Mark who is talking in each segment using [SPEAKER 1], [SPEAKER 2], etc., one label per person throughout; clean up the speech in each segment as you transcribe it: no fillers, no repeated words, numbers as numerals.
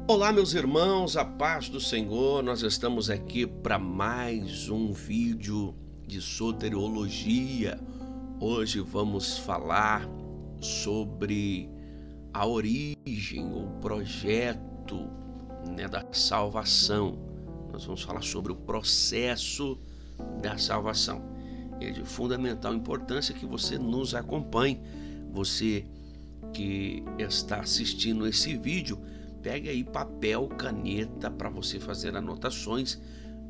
[SPEAKER 1] Olá, meus irmãos, a paz do Senhor. Nós estamos aqui para mais um vídeo de soteriologia. Hoje vamos falar sobre a origem, o projeto, da salvação. Nós vamos falar sobre o processo da salvação. É de fundamental importância que você nos acompanhe. Você que está assistindo esse vídeo, pegue aí papel, caneta para você fazer anotações.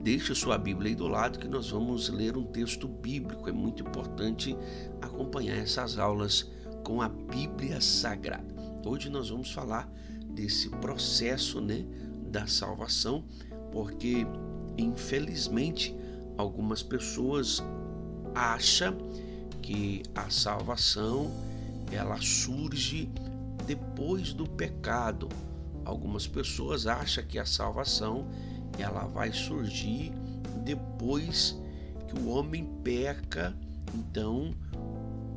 [SPEAKER 1] Deixe sua Bíblia aí do lado que nós vamos ler um texto bíblico. É muito importante acompanhar essas aulas com a Bíblia Sagrada. Hoje nós vamos falar desse processo, da salvação, porque infelizmente algumas pessoas acham que a salvação ela surge depois do pecado. Algumas pessoas acham que a salvação ela vai surgir depois que o homem peca, então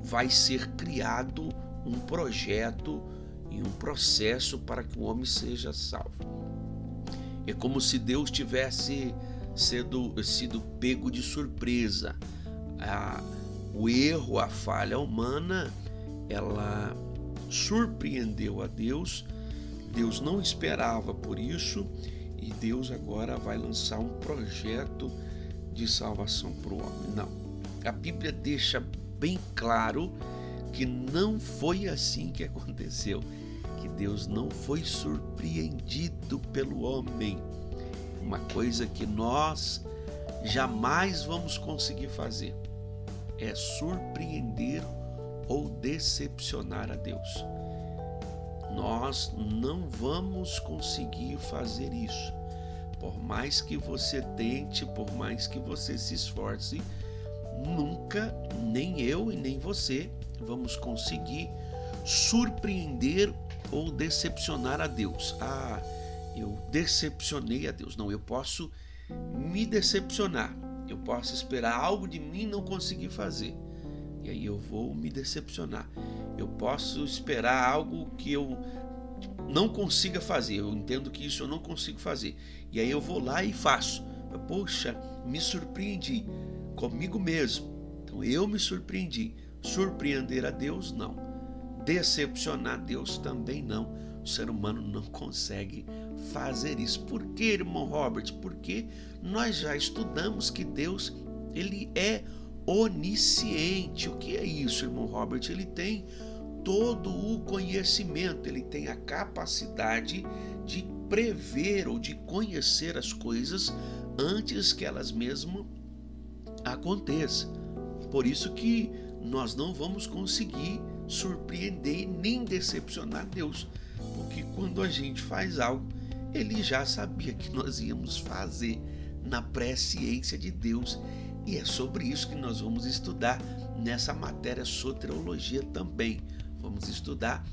[SPEAKER 1] vai ser criado um projeto e um processo para que o homem seja salvo. É como se Deus tivesse sido pego de surpresa. O erro, a falha humana, ela surpreendeu a Deus. Deus não esperava por isso e Deus agora vai lançar um projeto de salvação para o homem. Não, a Bíblia deixa bem claro que não foi assim que aconteceu, que Deus não foi surpreendido pelo homem. Uma coisa que nós jamais vamos conseguir fazer é surpreender ou decepcionar a Deus. Nós não vamos conseguir fazer isso. Por mais que você tente, por mais que você se esforce, nunca, nem eu e nem você, vamos conseguir surpreender ou decepcionar a Deus. Eu decepcionei a Deus. Não, eu posso me decepcionar. Eu posso esperar algo de mim e não conseguir fazer. E aí eu vou me decepcionar. Eu posso esperar algo que eu não consiga fazer. Eu entendo que isso eu não consigo fazer. E aí eu vou lá e faço. Poxa, me surpreendi comigo mesmo. Então eu me surpreendi. Surpreender a Deus, não. Decepcionar Deus também não. O ser humano não consegue fazer isso. Por que, irmão Robert? Porque nós já estudamos que Deus, ele é onisciente. O que é isso, irmão Robert? Ele tem todo o conhecimento, ele tem a capacidade de prever ou de conhecer as coisas antes que elas mesmas aconteçam. Por isso que nós não vamos conseguir surpreender nem decepcionar Deus, porque quando a gente faz algo, ele já sabia que nós íamos fazer na presciência de Deus. E é sobre isso que nós vamos estudar nessa matéria soteriologia também. Vamos estudar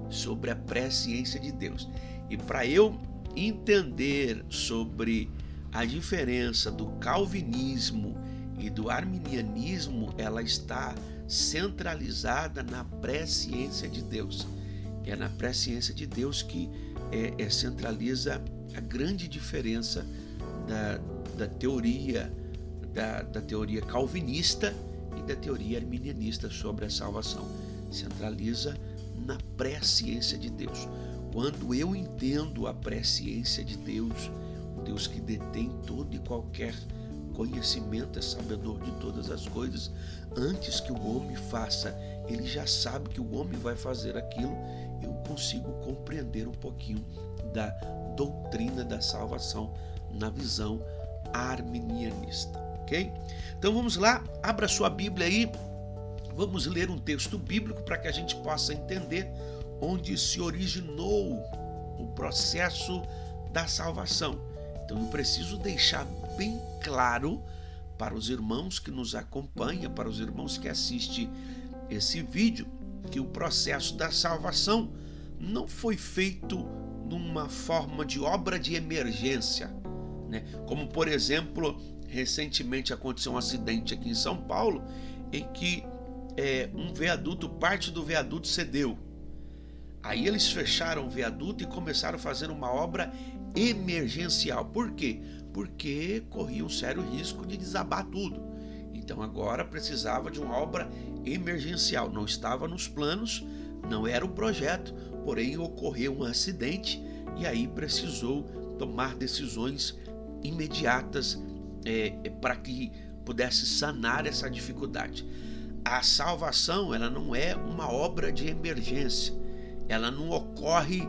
[SPEAKER 1] sobre a presciência de Deus. E para eu entender sobre a diferença do calvinismo e do arminianismo, ela está centralizada na presciência de Deus. É na presciência de Deus que centraliza a grande diferença da teoria da teoria calvinista e da teoria arminianista sobre a salvação. Centraliza na presciência de Deus. Quando eu entendo a presciência de Deus, o Deus que detém todo e qualquer conhecimento, é sabedor de todas as coisas, antes que o homem faça, ele já sabe que o homem vai fazer aquilo, eu consigo compreender um pouquinho da doutrina da salvação na visão arminianista. Ok? Então vamos lá, abra sua Bíblia aí, vamos ler um texto bíblico para que a gente possa entender onde se originou o processo da salvação. Então eu preciso deixar bem claro para os irmãos que nos acompanham, para os irmãos que assistem esse vídeo, que o processo da salvação não foi feito numa forma de obra de emergência, como por exemplo, recentemente aconteceu um acidente aqui em São Paulo, em que parte do viaduto cedeu. Aí eles fecharam o viaduto e começaram a fazer uma obra emergencial. Por quê? Porque corria um sério risco de desabar tudo. Então agora precisava de uma obra emergencial. Não estava nos planos, não era o projeto, porém ocorreu um acidente e aí precisou tomar decisões imediatas para que pudesse sanar essa dificuldade. A salvação, ela não é uma obra de emergência. Ela não ocorre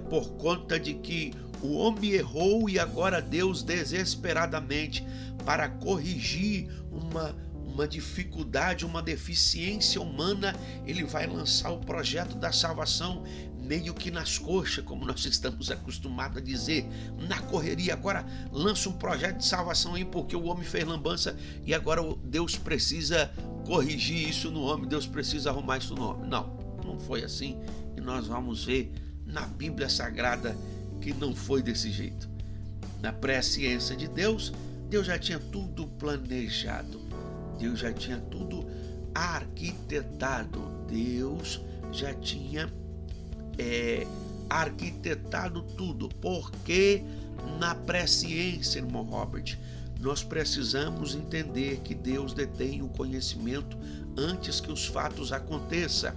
[SPEAKER 1] por conta de que o homem errou e agora Deus desesperadamente, para corrigir uma dificuldade, uma deficiência humana, ele vai lançar o projeto da salvação meio que nas coxas, como nós estamos acostumados a dizer, na correria. Agora lança um projeto de salvação aí porque o homem fez lambança e agora Deus precisa corrigir isso no homem, Deus precisa arrumar isso no homem. Não foi assim, e nós vamos ver na Bíblia Sagrada que não foi desse jeito. Na presciência de Deus, Deus já tinha tudo planejado, Deus já tinha tudo arquitetado, Deus já tinha arquitetado tudo, porque na presciência, irmão Robert, nós precisamos entender que Deus detém o conhecimento antes que os fatos aconteçam.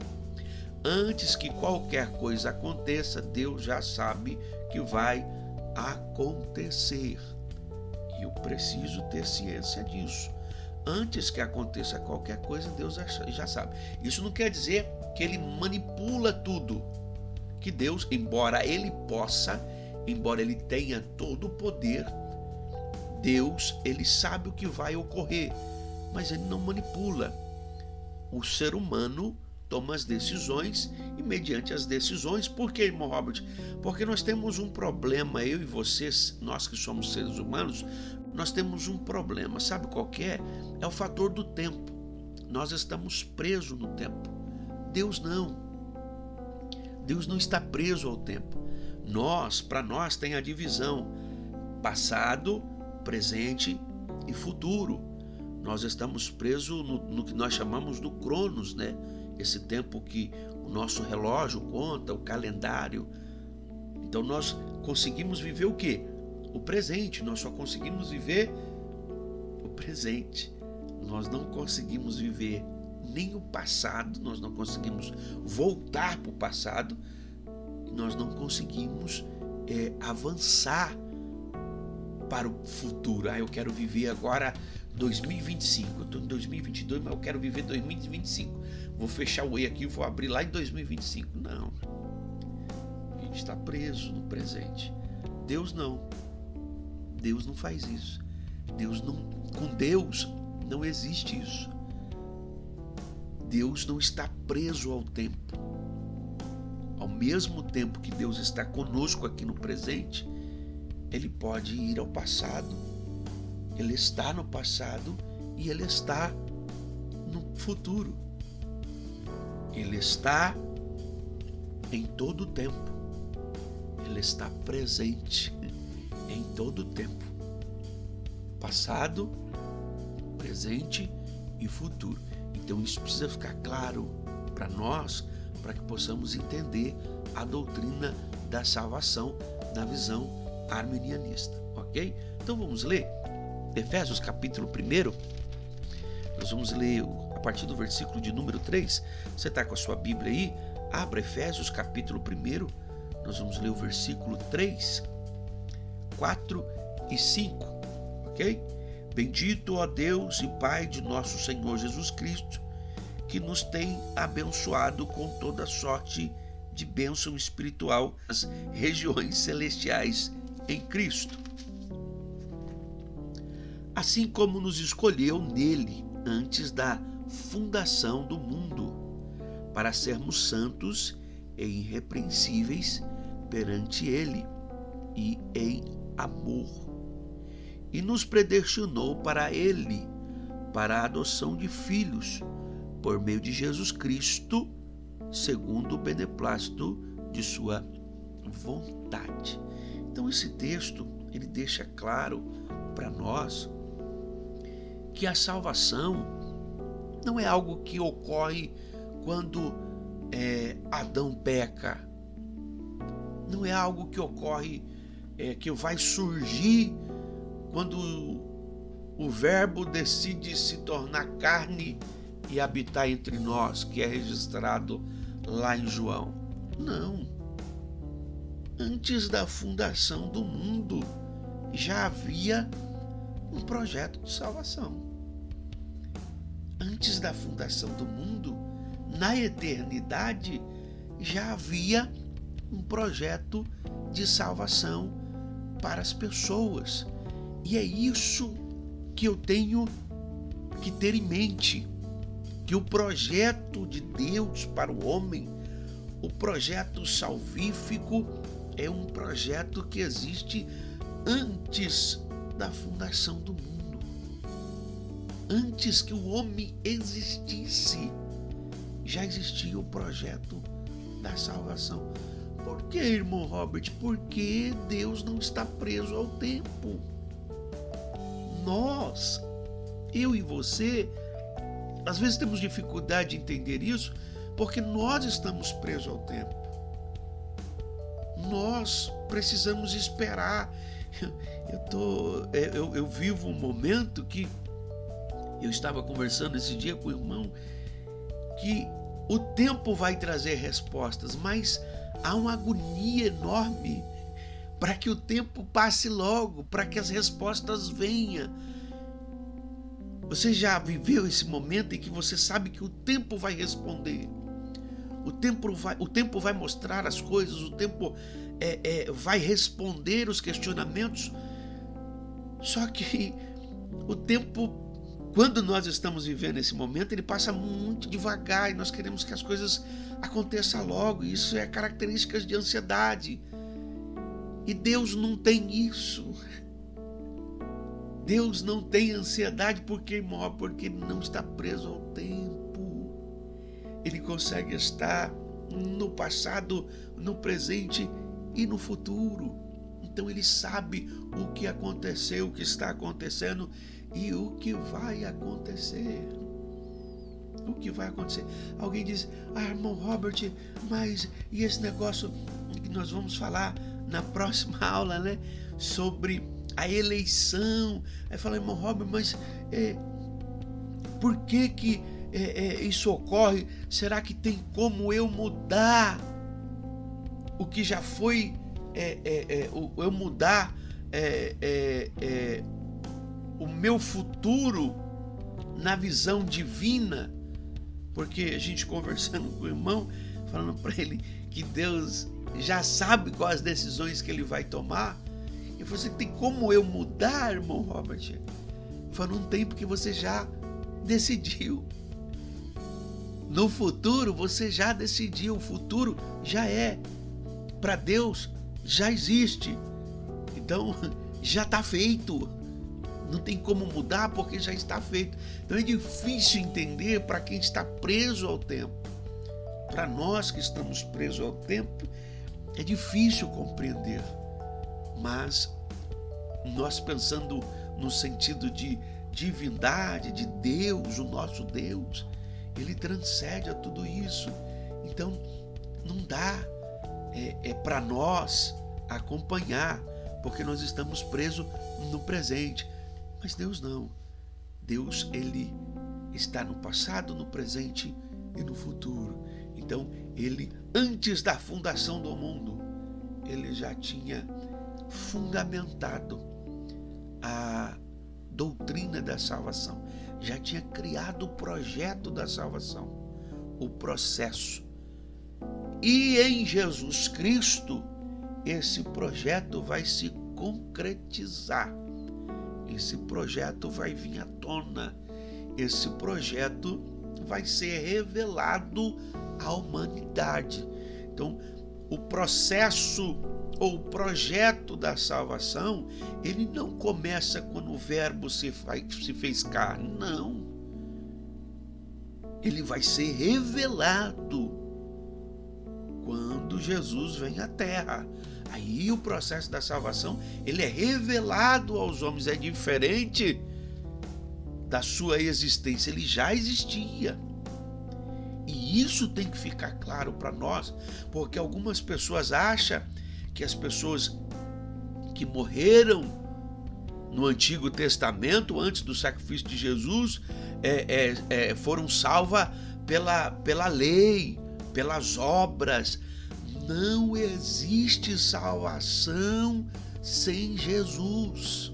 [SPEAKER 1] Antes que qualquer coisa aconteça, Deus já sabe que vai acontecer. E eu preciso ter ciência disso. Antes que aconteça qualquer coisa, Deus já sabe. Isso não quer dizer que ele manipula tudo. Que Deus, embora ele possa, embora ele tenha todo o poder, Deus, ele sabe o que vai ocorrer, mas ele não manipula. O ser humano toma as decisões e mediante as decisões, por que, irmão Robert? Porque nós temos um problema, eu e vocês, nós que somos seres humanos, nós temos um problema, sabe qual que é? É o fator do tempo. Nós estamos presos no tempo. Deus não. Deus não está preso ao tempo. Para nós tem a divisão passado, presente e futuro. Nós estamos presos no que nós chamamos do Cronos, né? Esse tempo que o nosso relógio conta, o calendário. Então nós conseguimos viver o quê? O presente. Nós só conseguimos viver o presente. Nós não conseguimos viver nem o passado, nós não conseguimos voltar para o passado, nós não conseguimos avançar para o futuro. Eu quero viver agora 2025, eu estou em 2022, mas eu quero viver 2025. Vou fechar o E aqui e vou abrir lá em 2025. Não. A gente está preso no presente. Deus não. Deus não faz isso. Com Deus não existe isso. Deus não está preso ao tempo. Ao mesmo tempo que Deus está conosco aqui no presente, Ele pode ir ao passado. Ele está no passado e Ele está no futuro. Ele está em todo o tempo. Ele está presente em todo o tempo. Passado, presente e futuro. Então isso precisa ficar claro para nós, para que possamos entender a doutrina da salvação na visão arminianista, ok? Então vamos ler Efésios capítulo 1. Nós vamos ler a partir do versículo de número 3. Você está com a sua Bíblia aí? Abra Efésios capítulo 1. Nós vamos ler o versículo 3, 4 e 5, ok? Bendito, ó Deus e Pai de nosso Senhor Jesus Cristo, que nos tem abençoado com toda sorte de bênção espiritual nas regiões celestiais em Cristo. Assim como nos escolheu nele antes da fundação do mundo, para sermos santos e irrepreensíveis perante ele e em amor. E nos predestinou para ele, para a adoção de filhos, por meio de Jesus Cristo, segundo o beneplácito de sua vontade. Então esse texto, ele deixa claro para nós que a salvação não é algo que ocorre quando Adão peca. não é algo que ocorre, que vai surgir quando o Verbo decide se tornar carne e habitar entre nós, que é registrado lá em João. Não. Antes da fundação do mundo, já havia um projeto de salvação. Antes da fundação do mundo, na eternidade, já havia um projeto de salvação para as pessoas. E é isso que eu tenho que ter em mente, que o projeto de Deus para o homem, o projeto salvífico, é um projeto que existe antes da fundação do mundo. Antes que o homem existisse, já existia o projeto da salvação. Por que, irmão Robert? Porque Deus não está preso ao tempo. Nós, eu e você, às vezes temos dificuldade de entender isso, porque nós estamos presos ao tempo. Nós precisamos esperar. Eu vivo um momento que eu estava conversando esse dia com o irmão, que o tempo vai trazer respostas, mas há uma agonia enorme para que o tempo passe logo, para que as respostas venham. Você já viveu esse momento em que você sabe que o tempo vai responder? O tempo vai mostrar as coisas, o tempo vai responder os questionamentos. Só que o tempo, quando nós estamos vivendo esse momento, ele passa muito devagar e nós queremos que as coisas aconteçam logo. Isso é características de ansiedade. E Deus não tem isso. Deus não tem ansiedade porque ele não está preso ao tempo. Ele consegue estar no passado, no presente e no futuro. Então ele sabe o que aconteceu, o que está acontecendo e o que vai acontecer. O que vai acontecer? Alguém diz: irmão Robert, mas e esse negócio que nós vamos falar na próxima aula, né? Sobre a eleição. Aí fala: irmão Robert, mas por que isso ocorre? Será que tem como eu mudar o que já foi, eu mudar o meu futuro na visão divina? Porque a gente conversando com o irmão, falando para ele que Deus já sabe quais as decisões que ele vai tomar. E você tem como eu mudar, irmão Robert? Ele falou: não tem, porque você já decidiu. No futuro você já decidiu, o futuro já é. Para Deus já existe. Então já está feito. Não tem como mudar porque já está feito. Então é difícil entender para quem está preso ao tempo. Para nós que estamos presos ao tempo, é difícil compreender. Mas nós, pensando no sentido de divindade, de Deus, o nosso Deus, ele transcende a tudo isso. Então não dá para nós acompanhar, porque nós estamos presos no presente. Mas Deus não. Deus, ele está no passado, no presente e no futuro. Então ele, antes da fundação do mundo, ele já tinha fundamentado a doutrina da salvação, já tinha criado o projeto da salvação, o processo. E em Jesus Cristo, esse projeto vai se concretizar, esse projeto vai vir à tona, esse projeto vai ser revelado à humanidade. Então, o processo ou o projeto da salvação, ele não começa quando o Verbo se fez carne, não. Ele vai ser revelado quando Jesus vem à Terra. Aí o processo da salvação, ele é revelado aos homens, é diferente da sua existência, ele já existia. E isso tem que ficar claro para nós, porque algumas pessoas acham que as pessoas que morreram no Antigo Testamento, antes do sacrifício de Jesus, foram salvas pela lei, pelas obras. Não existe salvação sem Jesus.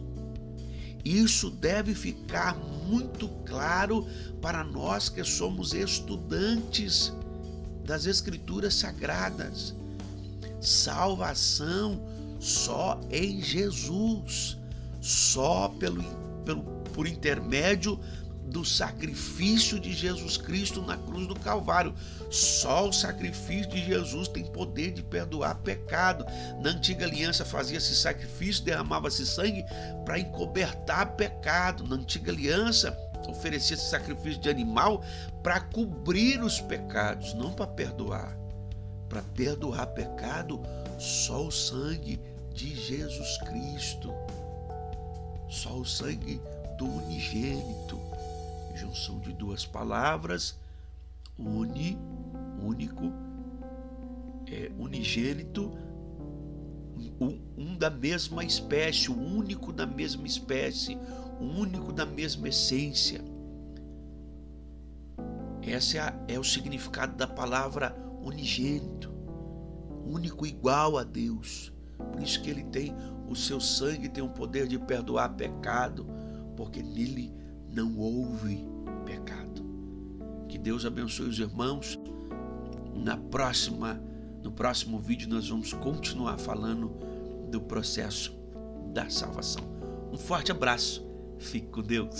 [SPEAKER 1] Isso deve ficar muito claro para nós que somos estudantes das Escrituras Sagradas. Salvação só em Jesus, só por intermédio do sacrifício de Jesus Cristo na cruz do Calvário. Só o sacrifício de Jesus tem poder de perdoar pecado. Na antiga aliança fazia-se sacrifício, derramava-se sangue para encobertar pecado. Na antiga aliança oferecia-se sacrifício de animal para cobrir os pecados, não para perdoar. Para perdoar pecado, só o sangue de Jesus Cristo. Só o sangue do unigênito. Junção de duas palavras, único, unigênito, um da mesma espécie, o único da mesma espécie, o único da mesma essência. Esse é o significado da palavra unigênito, único igual a Deus. Por isso que ele tem o seu sangue, tem o poder de perdoar pecado, porque nele não houve pecado. Que Deus abençoe os irmãos. No próximo vídeo nós vamos continuar falando do processo da salvação. Um forte abraço. Fique com Deus.